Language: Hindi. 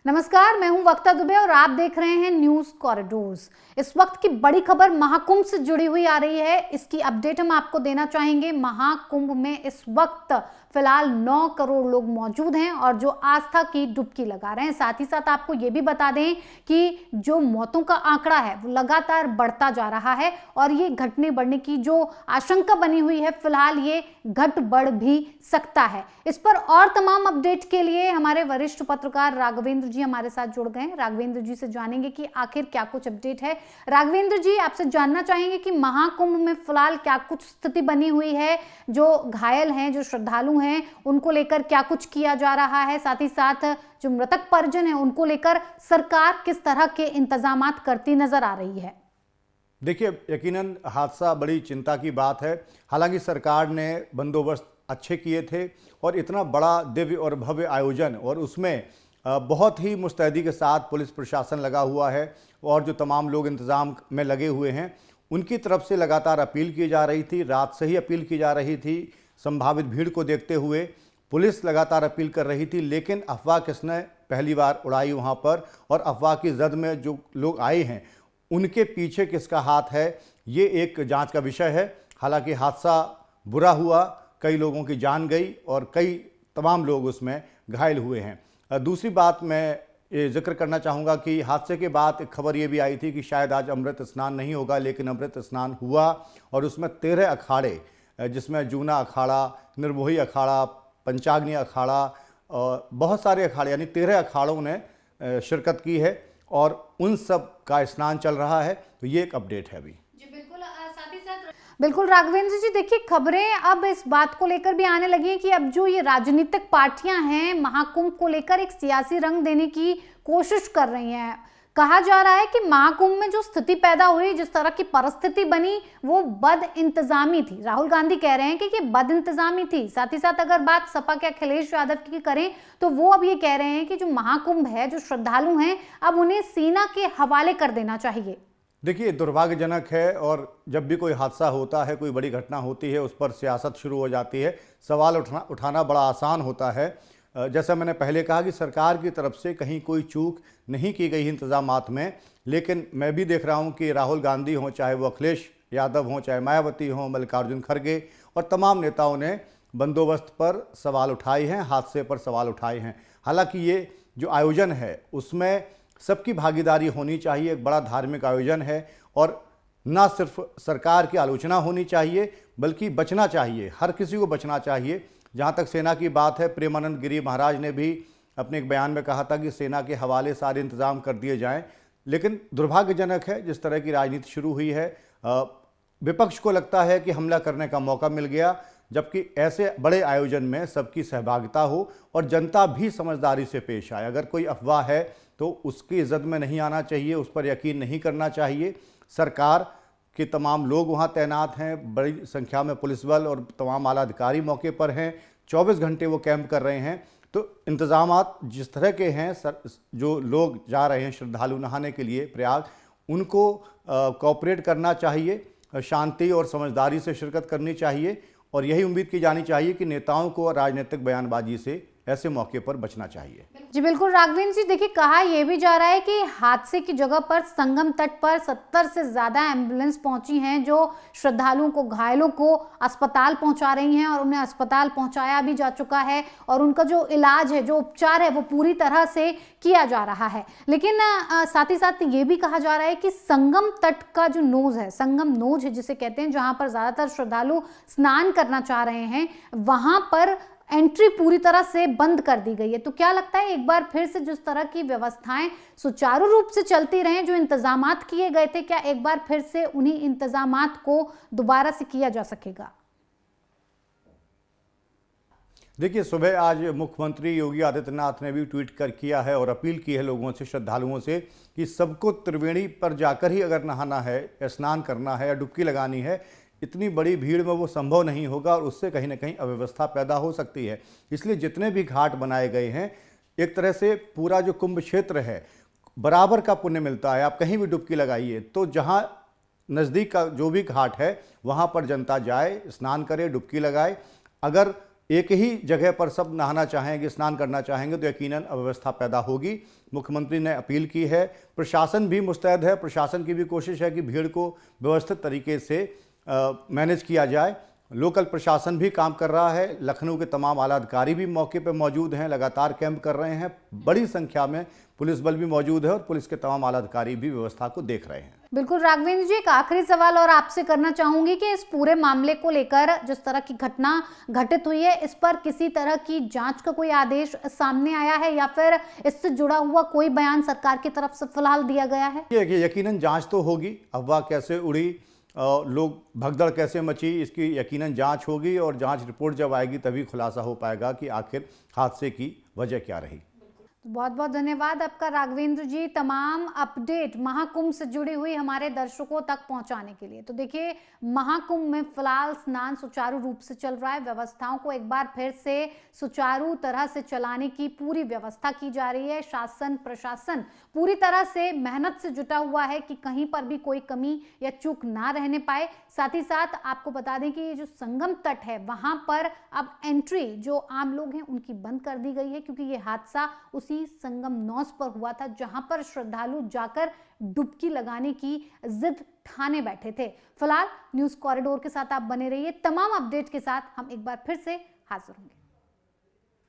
नमस्कार, मैं हूं वक्ता दुबे और आप देख रहे हैं न्यूज कॉरिडोर्स। इस वक्त की बड़ी खबर महाकुंभ से जुड़ी हुई आ रही है। इसकी अपडेट हम आपको देना चाहेंगे। महाकुंभ में इस वक्त फिलहाल 9 करोड़ लोग मौजूद हैं और जो आस्था की डुबकी लगा रहे हैं। साथ ही साथ आपको ये भी बता दें कि जो मौतों का आंकड़ा है वो लगातार बढ़ता जा रहा है और ये घटने बढ़ने की जो आशंका बनी हुई है, फिलहाल ये घट बढ़ भी सकता है। इस पर और तमाम अपडेट के लिए हमारे वरिष्ठ पत्रकार राघवेंद्र जी हमारे साथ जुड़ गए हैं। राघवेंद्र जी से जानेंगे कि आखिर क्या कुछ अपडेट है। राघवेंद्र जी, आपसे जानना चाहेंगे कि महाकुंभ में फिलहाल क्या कुछ स्थिति बनी हुई है, जो घायल हैं, जो श्रद्धालु हैं, उनको लेकर क्या कुछ किया जा रहा है, साथ ही साथ जो मृतक परिजन है उनको लेकर सरकार किस तरह के इंतजामात करती नजर आ रही है। देखिए, यकीनन हादसा बड़ी चिंता की बात है। हालांकि सरकार ने बंदोबस्त अच्छे किए थे और इतना बड़ा दिव्य और भव्य आयोजन, और उसमें बहुत ही मुस्तैदी के साथ पुलिस प्रशासन लगा हुआ है और जो तमाम लोग इंतज़ाम में लगे हुए हैं उनकी तरफ से लगातार अपील की जा रही थी। रात से ही अपील की जा रही थी। संभावित भीड़ को देखते हुए पुलिस लगातार अपील कर रही थी, लेकिन अफवाह किसने पहली बार उड़ाई वहाँ पर, और अफवाह की जद में जो लोग आए हैं उनके पीछे किसका हाथ है, ये एक जांच का विषय है। हालांकि हादसा बुरा हुआ, कई लोगों की जान गई और कई तमाम लोग उसमें घायल हुए हैं। दूसरी बात मैं ये जिक्र करना चाहूँगा कि हादसे के बाद एक खबर ये भी आई थी कि शायद आज अमृत स्नान नहीं होगा, लेकिन अमृत स्नान हुआ और उसमें 13 अखाड़े, जिसमें जूना अखाड़ा, निर्मोही अखाड़ा, पंचाग्नि अखाड़ा और बहुत सारे अखाड़े, यानी 13 अखाड़ों ने शिरकत की है और उन सब का स्नान चल रहा है। तो ये एक अपडेट है अभी। बिल्कुल राघवेंद्र जी, देखिए खबरें अब इस बात को लेकर भी आने लगी हैं कि अब जो ये राजनीतिक पार्टियां हैं महाकुंभ को लेकर एक सियासी रंग देने की कोशिश कर रही हैं। कहा जा रहा है कि महाकुंभ में जो स्थिति पैदा हुई, जिस तरह की परिस्थिति बनी, वो बद इंतजामी थी। राहुल गांधी कह रहे हैं कि बद इंतजामी थी। साथ ही साथ अगर बात सपा के अखिलेश यादव की करें तो वो अब ये कह रहे हैं कि जो महाकुंभ है, जो श्रद्धालु हैं, अब उन्हें सेना के हवाले कर देना चाहिए। देखिए, दुर्भाग्यजनक है, और जब भी कोई हादसा होता है, कोई बड़ी घटना होती है, उस पर सियासत शुरू हो जाती है। सवाल उठाना बड़ा आसान होता है। जैसा मैंने पहले कहा कि सरकार की तरफ से कहीं कोई चूक नहीं की गई इंतजामात में, लेकिन मैं भी देख रहा हूं कि राहुल गांधी हों, चाहे वो अखिलेश यादव हों, चाहे मायावती हों, मल्लिकार्जुन खड़गे और तमाम नेताओं ने बंदोबस्त पर सवाल उठाए हैं, हादसे पर सवाल उठाए हैं। हालांकि ये जो आयोजन है उसमें सबकी भागीदारी होनी चाहिए। एक बड़ा धार्मिक आयोजन है और न सिर्फ सरकार की आलोचना होनी चाहिए बल्कि बचना चाहिए, हर किसी को बचना चाहिए। जहाँ तक सेना की बात है, प्रेमानंद गिरी महाराज ने भी अपने एक बयान में कहा था कि सेना के हवाले सारे इंतजाम कर दिए जाएं। लेकिन दुर्भाग्यजनक है जिस तरह की राजनीति शुरू हुई है। विपक्ष को लगता है कि हमला करने का मौका मिल गया, जबकि ऐसे बड़े आयोजन में सबकी सहभागिता हो और जनता भी समझदारी से पेश आए। अगर कोई अफवाह है तो उसकी इज्जत में नहीं आना चाहिए, उस पर यकीन नहीं करना चाहिए। सरकार के तमाम लोग वहां तैनात हैं, बड़ी संख्या में पुलिस बल और तमाम आला अधिकारी मौके पर हैं। 24 घंटे वो कैंप कर रहे हैं। तो इंतजामात जिस तरह के हैं, जो लोग जा रहे हैं श्रद्धालु नहाने के लिए प्रयाग, उनको कोऑपरेट करना चाहिए, शांति और समझदारी से शिरकत करनी चाहिए और यही उम्मीद की जानी चाहिए कि नेताओं को राजनीतिक बयानबाजी से ऐसे मौके पर बचना चाहिए। जी बिल्कुल राघवेंद्र जी, देखिए कहा यह भी जा रहा है कि हादसे की जगह पर संगम तट पर 70 से ज्यादा एम्बुलेंस पहुंची हैं, जो श्रद्धालुओं को, घायलों को अस्पताल पहुंचा रही हैं और उन्हें अस्पताल पहुंचाया भी जा चुका है और उनका जो इलाज है, जो उपचार है, वो पूरी तरह से किया जा रहा है। लेकिन साथ ही साथ ये भी कहा जा रहा है कि संगम तट का जो नोज है, संगम नोज है जिसे कहते हैं, जहां पर ज्यादातर श्रद्धालु स्नान करना चाह रहे हैं, वहां पर एंट्री पूरी तरह से बंद कर दी गई है। तो क्या लगता है एक बार फिर से जिस तरह की व्यवस्थाएं सुचारू रूप से चलती रहें, जो इंतजामात किए गए थे, क्या एक बार फिर से उन्हीं इंतजामात को दोबारा से किया जा सकेगा? देखिए, सुबह आज मुख्यमंत्री योगी आदित्यनाथ ने भी ट्वीट कर किया है और अपील की है लोगों से, श्रद्धालुओं से, कि सबको त्रिवेणी पर जाकर ही अगर नहाना है या स्नान करना है या डुबकी लगानी है, इतनी बड़ी भीड़ में वो संभव नहीं होगा और उससे कहीं ना कहीं अव्यवस्था पैदा हो सकती है। इसलिए जितने भी घाट बनाए गए हैं, एक तरह से पूरा जो कुंभ क्षेत्र है बराबर का पुण्य मिलता है। आप कहीं भी डुबकी लगाइए तो जहाँ नज़दीक का जो भी घाट है वहाँ पर जनता जाए, स्नान करे, डुबकी लगाए। अगर एक ही जगह पर सब नहाना चाहेंगे, स्नान करना चाहेंगे तो यकीनन अव्यवस्था पैदा होगी। मुख्यमंत्री ने अपील की है, प्रशासन भी मुस्तैद है, प्रशासन की भी कोशिश है कि भीड़ को व्यवस्थित तरीके से मैनेज किया जाए। लोकल प्रशासन भी काम कर रहा है, लखनऊ के तमाम आला अधिकारी भी मौके पर मौजूद हैं, लगातार कैंप कर रहे हैं। बड़ी संख्या में पुलिस बल भी मौजूद है और पुलिस के तमाम आला अधिकारी भी व्यवस्था को देख रहे हैं। बिल्कुल राघवेंद्र जी, एक आखिरी सवाल और आपसे करना चाहूंगी कि इस पूरे मामले को लेकर जिस तरह की घटना घटित हुई है, इस पर किसी तरह की जांच का कोई आदेश सामने आया है या फिर इससे जुड़ा हुआ कोई बयान सरकार की तरफ से फिलहाल दिया गया है? यकीनन जांच तो होगी, अफवाह कैसे उड़ी, लोग भगदड़ कैसे मची, इसकी यकीनन जांच होगी और जांच रिपोर्ट जब आएगी तभी खुलासा हो पाएगा कि आखिर हादसे की वजह क्या रही। बहुत बहुत धन्यवाद आपका राघवेंद्र जी, तमाम अपडेट महाकुंभ से जुड़ी हुई हमारे दर्शकों तक पहुंचाने के लिए। तो देखिए, महाकुंभ में फिलहाल स्नान सुचारू रूप से चल रहा है, व्यवस्थाओं को एक बार फिर से सुचारू तरह से चलाने की पूरी व्यवस्था की जा रही है। शासन प्रशासन पूरी तरह से मेहनत से जुटा हुआ है कि कहीं पर भी कोई कमी या चूक ना रहने पाए। साथ ही साथ आपको बता दें कि ये जो संगम तट है वहां पर अब एंट्री जो आम लोग हैं उनकी बंद कर दी गई है, क्योंकि ये हादसा उसी संगम नौस पर हुआ था जहां पर श्रद्धालु जाकर डुबकी लगाने की जिद ठाने बैठे थे। फिलहाल न्यूज़ कॉरिडोर के साथ आप बने रहिए, तमाम अपडेट के साथ हम एक बार फिर से हाजिर होंगे।